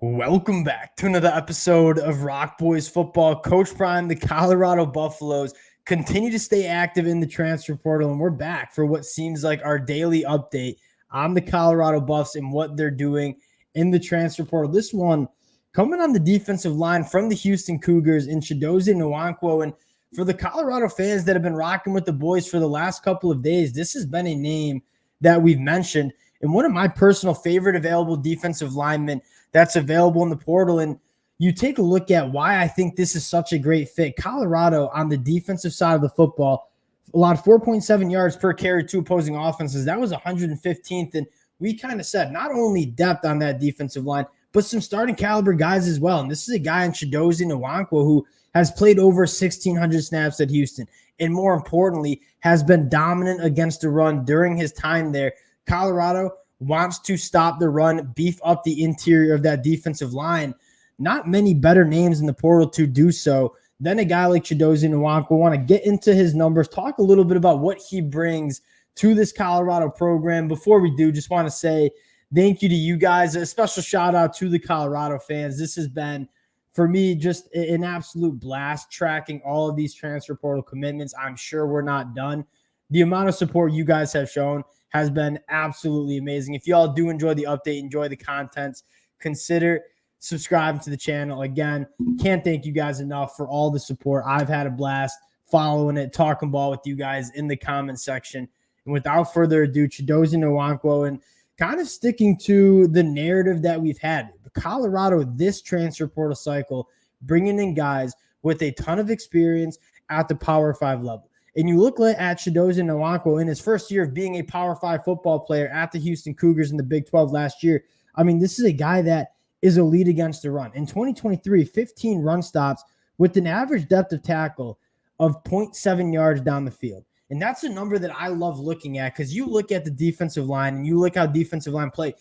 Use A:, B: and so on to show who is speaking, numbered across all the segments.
A: Welcome back to another episode of Rock Boys Football. Coach Brian, the Colorado Buffaloes continue to stay active in the transfer portal, and we're back for what seems like our daily update on the Colorado Buffs and what they're doing in the transfer portal. This one coming on the defensive line from the Houston Cougars in Chidozie Nwankwo. And for the Colorado fans that have been rocking with the boys for the last couple of days, this has been a name that we've mentioned and one of my personal favorite available defensive linemen that's available in the portal. And you take a look at why I think this is such a great fit. Colorado on the defensive side of the football allowed 4.7 yards per carry to opposing offenses. That was 115th. And we kind of said not only depth on that defensive line, but some starting caliber guys as well. And this is a guy in Chidozie Nwankwo who has played over 1,600 snaps at Houston. And more importantly, has been dominant against the run during his time there. Colorado wants to stop the run, beef up the interior of that defensive line. Not many better names in the portal to do so than a guy like Chidozie Nwankwo. We want to get into his numbers, talk a little bit about what he brings to this Colorado program. Before we do, just want to say thank you to you guys. A special shout out to the Colorado fans. This has been, for me, just an absolute blast tracking all of these transfer portal commitments. I'm sure we're not done. The amount of support you guys have shown has been absolutely amazing. If y'all do enjoy the update, enjoy the contents, consider subscribing to the channel. Again, can't thank you guys enough for all the support. I've had a blast following it, talking ball with you guys in the comment section. And without further ado, Chidozie Nwankwo, and kind of sticking to the narrative that we've had. Colorado, this transfer portal cycle, bringing in guys with a ton of experience at the Power 5 level. And you look at Chidozie Nwankwo in his first year of being a Power 5 football player at the Houston Cougars in the Big 12 last year. I mean, this is a guy that is elite against the run. In 2023, 15 run stops with an average depth of tackle of 0.7 yards down the field. And that's a number that I love looking at because you look at the defensive line and you look how defensive line play.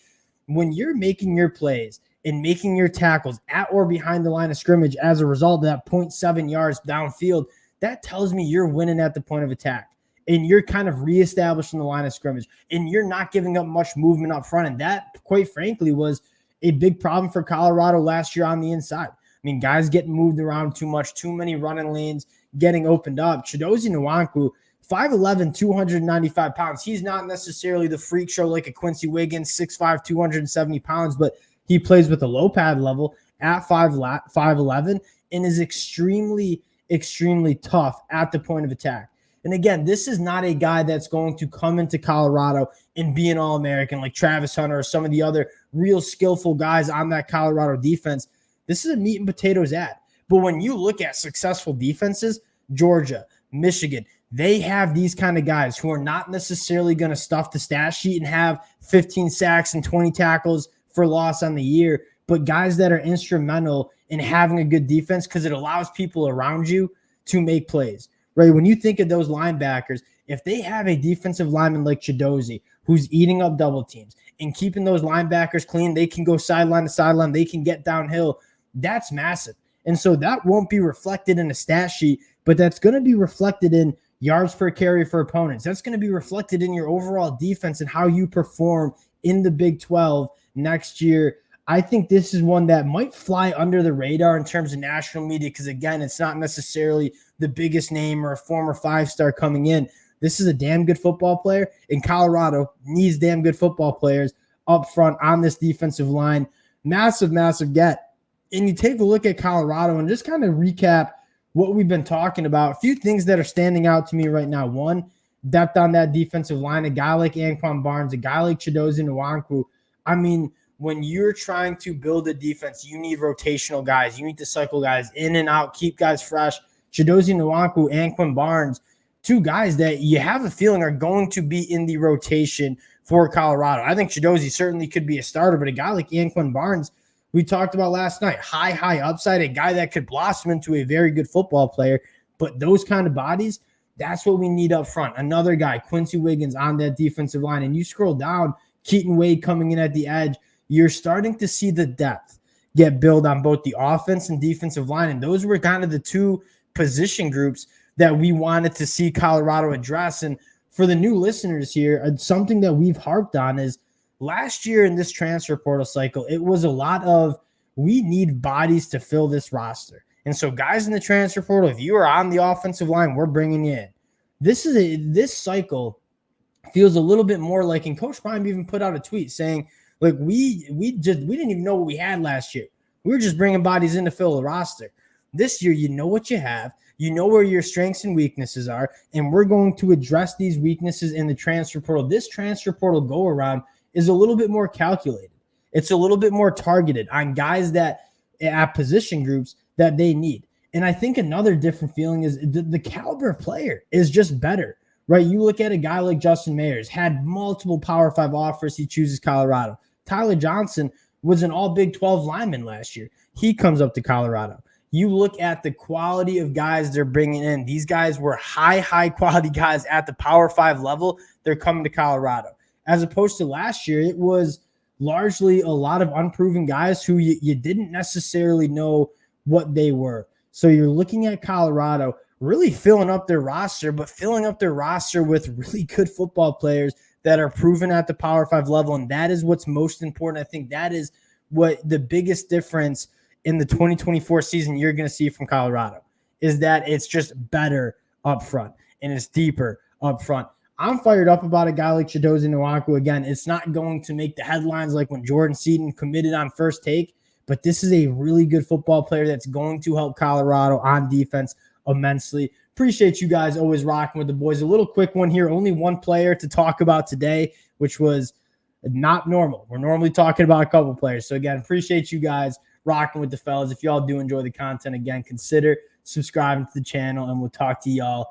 A: When you're making your plays and making your tackles at or behind the line of scrimmage as a result of that 0.7 yards downfield, that tells me you're winning at the point of attack and you're kind of reestablishing the line of scrimmage and you're not giving up much movement up front. And that, quite frankly, was a big problem for Colorado last year on the inside. I mean, guys getting moved around too much, too many running lanes getting opened up. Chidozie Nwankwo, 5'11", 295 pounds. He's not necessarily the freak show like a Quincy Wiggins, 6'5", 270 pounds, but he plays with a low pad level at 5'11" and is extremely tough at the point of attack. And again, this is not a guy that's going to come into Colorado and be an All-American like Travis Hunter or some of the other real skillful guys on that Colorado defense. This is a meat and potatoes ad. But when you look at successful defenses, Georgia, Michigan, they have these kind of guys who are not necessarily going to stuff the stat sheet and have 15 sacks and 20 tackles for loss on the year, but guys that are instrumental in having a good defense because it allows people around you to make plays, right? When you think of those linebackers, if they have a defensive lineman like Chidozie who's eating up double teams and keeping those linebackers clean, they can go sideline to sideline, they can get downhill. That's massive. And so that won't be reflected in a stat sheet, but that's going to be reflected in yards per carry for opponents. That's going to be reflected in your overall defense and how you perform in the Big 12 next year. I think this is one that might fly under the radar in terms of national media because, again, it's not necessarily the biggest name or a former 5-star coming in. This is a damn good football player, and Colorado needs damn good football players up front on this defensive line. Massive, massive get. And you take a look at Colorado and just kind of recap what we've been talking about. A few things that are standing out to me right now. One, depth on that defensive line. A guy like Anquan Barnes, a guy like Chidozie Nwankwo. I mean, when you're trying to build a defense, you need rotational guys. You need to cycle guys in and out, keep guys fresh. Chidozie Nwankwo, Anquan Barnes, two guys that you have a feeling are going to be in the rotation for Colorado. I think Chidozie certainly could be a starter, but a guy like Anquan Barnes, we talked about last night, high upside, a guy that could blossom into a very good football player. But those kind of bodies, that's what we need up front. Another guy, Quincy Wiggins, on that defensive line. And you scroll down, Keaton Wade coming in at the edge. You're starting to see the depth get built on both the offense and defensive line. And those were kind of the two position groups that we wanted to see Colorado address. And for the new listeners here, something that we've harped on is last year in this transfer portal cycle, it was a lot of we need bodies to fill this roster. And so guys in the transfer portal, if you are on the offensive line, we're bringing you in. This cycle feels a little bit more like, and Coach Prime even put out a tweet saying, like, we didn't even know what we had last year. We were just bringing bodies in to fill the roster. This year, you know what you have. You know where your strengths and weaknesses are, and we're going to address these weaknesses in the transfer portal. This transfer portal go-around is a little bit more calculated. It's a little bit more targeted on guys that at position groups that they need. And I think another different feeling is the caliber of player is just better, right? You look at a guy like Justin Mayers, had multiple Power 5 offers. He chooses Colorado. Tyler Johnson was an all Big 12 lineman last year. He comes up to Colorado. You look at the quality of guys they're bringing in. These guys were high quality guys at the Power 5 level. They're coming to Colorado. As opposed to last year, it was largely a lot of unproven guys who you didn't necessarily know what they were. So you're looking at Colorado really filling up their roster, but filling up their roster with really good football players that are proven at the Power 5 level. And that is what's most important. I think that is what the biggest difference in the 2024 season you're going to see from Colorado is that it's just better up front and it's deeper up front. I'm fired up about a guy like Chidozie Nwankwo. Again, it's not going to make the headlines like when Jordan Seaton committed on first take, but this is a really good football player that's going to help Colorado on defense immensely. Appreciate you guys always rocking with the boys. A little quick one here. Only one player to talk about today, which was not normal. We're normally talking about a couple players. So again, appreciate you guys rocking with the fellas. If y'all do enjoy the content, again, consider subscribing to the channel, and we'll talk to y'all